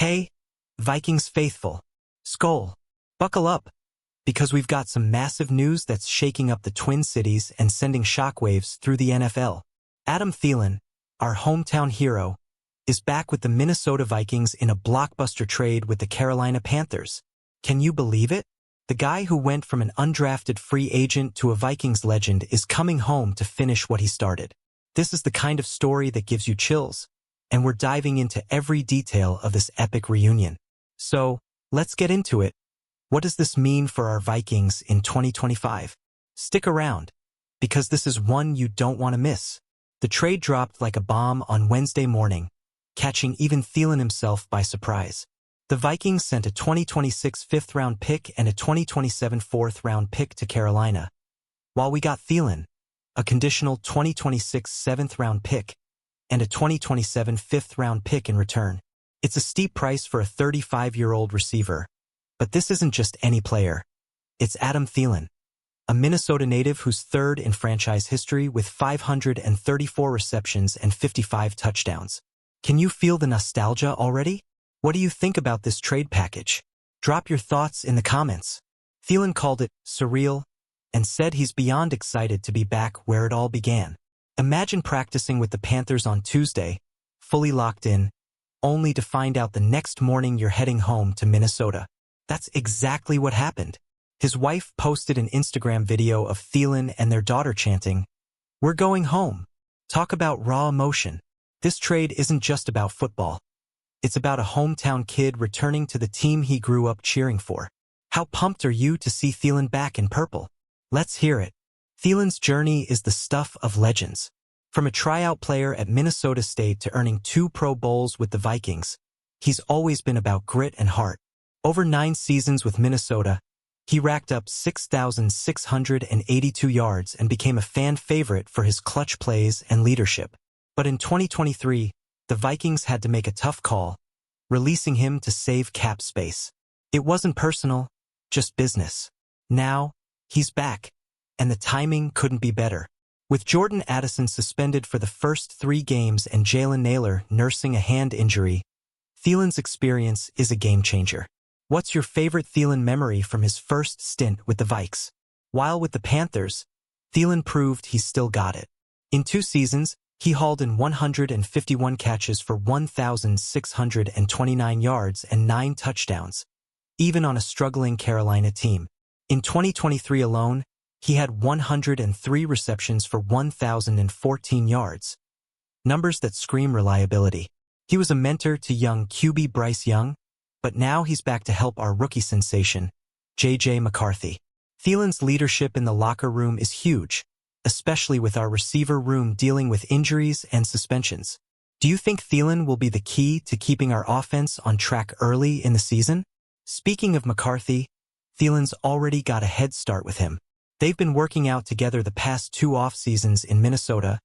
Hey, Vikings faithful. SKOL. Buckle up, because we've got some massive news that's shaking up the Twin Cities and sending shockwaves through the NFL. Adam Thielen, our hometown hero, is back with the Minnesota Vikings in a blockbuster trade with the Carolina Panthers. Can you believe it? The guy who went from an undrafted free agent to a Vikings legend is coming home to finish what he started. This is the kind of story that gives you chills, and we're diving into every detail of this epic reunion. So, let's get into it. What does this mean for our Vikings in 2025? Stick around, because this is one you don't want to miss. The trade dropped like a bomb on Wednesday morning, catching even Thielen himself by surprise. The Vikings sent a 2026 fifth-round pick and a 2027 fourth-round pick to Carolina, while we got Thielen, a conditional 2026 seventh-round pick, and a 2027 fifth-round pick in return. It's a steep price for a 35-year-old receiver, but this isn't just any player. It's Adam Thielen, a Minnesota native who's third in franchise history with 534 receptions and 55 touchdowns. Can you feel the nostalgia already? What do you think about this trade package? Drop your thoughts in the comments. Thielen called it surreal and said he's beyond excited to be back where it all began. Imagine practicing with the Panthers on Tuesday, fully locked in, only to find out the next morning you're heading home to Minnesota. That's exactly what happened. His wife posted an Instagram video of Thielen and their daughter chanting, "We're going home." Talk about raw emotion. This trade isn't just about football. It's about a hometown kid returning to the team he grew up cheering for. How pumped are you to see Thielen back in purple? Let's hear it. Thielen's journey is the stuff of legends. From a tryout player at Minnesota State to earning 2 Pro Bowls with the Vikings, he's always been about grit and heart. Over 9 seasons with Minnesota, he racked up 6,682 yards and became a fan favorite for his clutch plays and leadership. But in 2023, the Vikings had to make a tough call, releasing him to save cap space. It wasn't personal, just business. Now, he's back, and the timing couldn't be better. With Jordan Addison suspended for the first 3 games and Jalen Nailor nursing a hand injury, Thielen's experience is a game-changer. What's your favorite Thielen memory from his first stint with the Vikes? While with the Panthers, Thielen proved he still got it. In 2 seasons, he hauled in 151 catches for 1,629 yards and 9 touchdowns, even on a struggling Carolina team. In 2023 alone, he had 103 receptions for 1,014 yards, numbers that scream reliability. He was a mentor to young QB Bryce Young, but now he's back to help our rookie sensation, J.J. McCarthy. Thielen's leadership in the locker room is huge, especially with our receiver room dealing with injuries and suspensions. Do you think Thielen will be the key to keeping our offense on track early in the season? Speaking of McCarthy, Thielen's already got a head start with him. They've been working out together the past 2 off-seasons in Minnesota,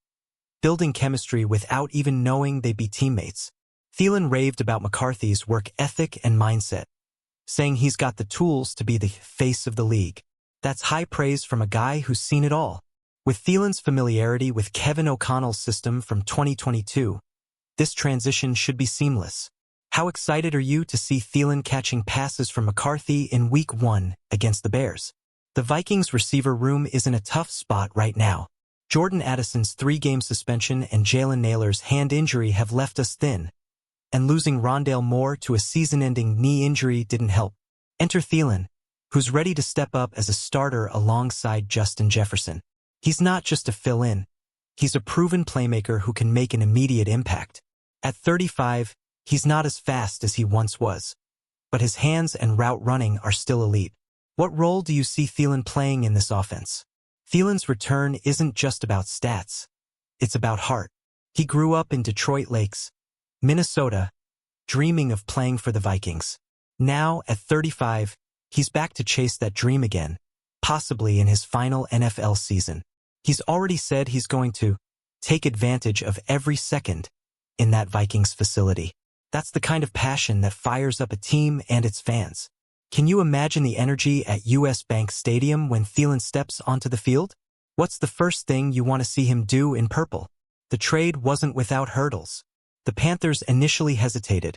building chemistry without even knowing they'd be teammates. Thielen raved about McCarthy's work ethic and mindset, saying he's got the tools to be the face of the league. That's high praise from a guy who's seen it all. With Thielen's familiarity with Kevin O'Connell's system from 2022, this transition should be seamless. How excited are you to see Thielen catching passes from McCarthy in Week 1 against the Bears? The Vikings' receiver room is in a tough spot right now. Jordan Addison's 3-game suspension and Jalen Nailor's hand injury have left us thin, and losing Rondale Moore to a season-ending knee injury didn't help. Enter Thielen, who's ready to step up as a starter alongside Justin Jefferson. He's not just a fill-in. He's a proven playmaker who can make an immediate impact. At 35, he's not as fast as he once was, but his hands and route running are still elite. What role do you see Thielen playing in this offense? Thielen's return isn't just about stats. It's about heart. He grew up in Detroit Lakes, Minnesota, dreaming of playing for the Vikings. Now, at 35, he's back to chase that dream again, possibly in his final NFL season. He's already said he's going to take advantage of every second in that Vikings facility. That's the kind of passion that fires up a team and its fans. Can you imagine the energy at US Bank Stadium when Thielen steps onto the field? What's the first thing you want to see him do in purple? The trade wasn't without hurdles. The Panthers initially hesitated,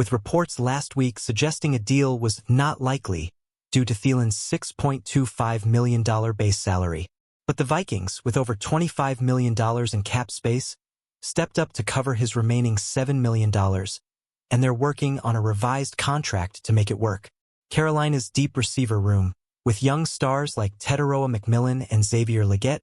with reports last week suggesting a deal was not likely due to Thielen's $6.25 million base salary. But the Vikings, with over $25 million in cap space, stepped up to cover his remaining $7 million, and they're working on a revised contract to make it work. Carolina's deep receiver room, with young stars like Teteroa McMillan and Xavier Legette,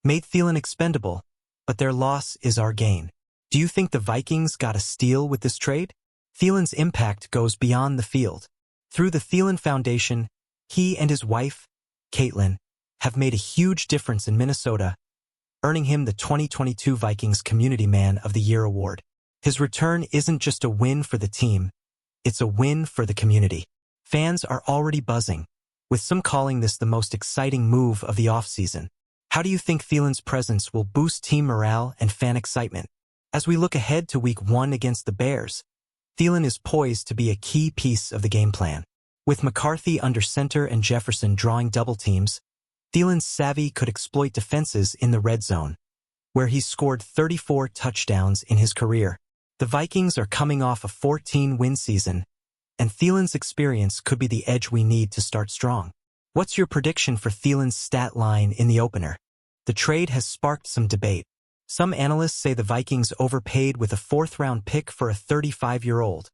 made Thielen expendable, but their loss is our gain. Do you think the Vikings got a steal with this trade? Thielen's impact goes beyond the field. Through the Thielen Foundation, he and his wife, Caitlin, have made a huge difference in Minnesota, earning him the 2022 Vikings Community Man of the Year award. His return isn't just a win for the team, it's a win for the community. Fans are already buzzing, with some calling this the most exciting move of the offseason. How do you think Thielen's presence will boost team morale and fan excitement? As we look ahead to Week 1 against the Bears, Thielen is poised to be a key piece of the game plan. With McCarthy under center and Jefferson drawing double teams, Thielen's savvy could exploit defenses in the red zone, where he's scored 34 touchdowns in his career. The Vikings are coming off a 14-win season, and Thielen's experience could be the edge we need to start strong. What's your prediction for Thielen's stat line in the opener? The trade has sparked some debate. Some analysts say the Vikings overpaid with a fourth-round pick for a 35-year-old,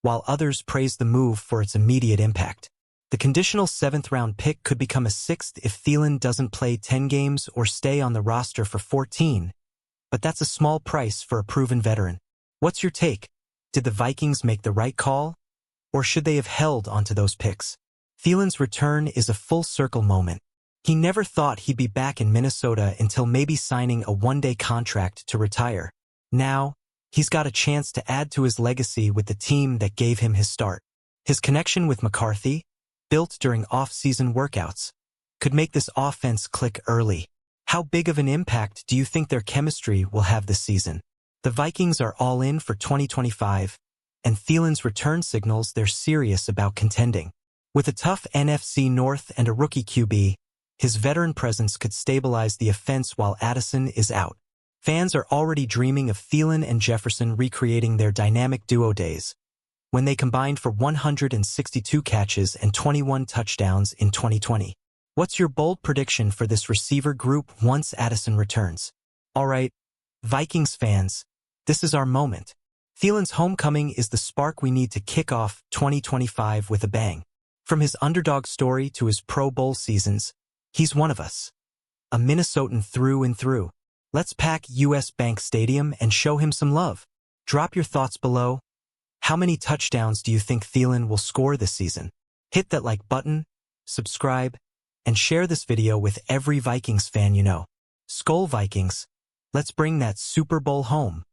while others praise the move for its immediate impact. The conditional seventh-round pick could become a sixth if Thielen doesn't play 10 games or stay on the roster for 14, but that's a small price for a proven veteran. What's your take? Did the Vikings make the right call, or should they have held onto those picks? Thielen's return is a full-circle moment. He never thought he'd be back in Minnesota until maybe signing a one-day contract to retire. Now, he's got a chance to add to his legacy with the team that gave him his start. His connection with McCarthy, built during off-season workouts, could make this offense click early. How big of an impact do you think their chemistry will have this season? The Vikings are all in for 2025, and Thielen's return signals they're serious about contending. With a tough NFC North and a rookie QB, his veteran presence could stabilize the offense while Addison is out. Fans are already dreaming of Thielen and Jefferson recreating their dynamic duo days, when they combined for 162 catches and 21 touchdowns in 2020. What's your bold prediction for this receiver group once Addison returns? All right, Vikings fans, this is our moment. Thielen's homecoming is the spark we need to kick off 2025 with a bang. From his underdog story to his Pro Bowl seasons, he's one of us. A Minnesotan through and through. Let's pack US Bank Stadium and show him some love. Drop your thoughts below. How many touchdowns do you think Thielen will score this season? Hit that like button, subscribe, and share this video with every Vikings fan you know. SKOL Vikings, let's bring that Super Bowl home.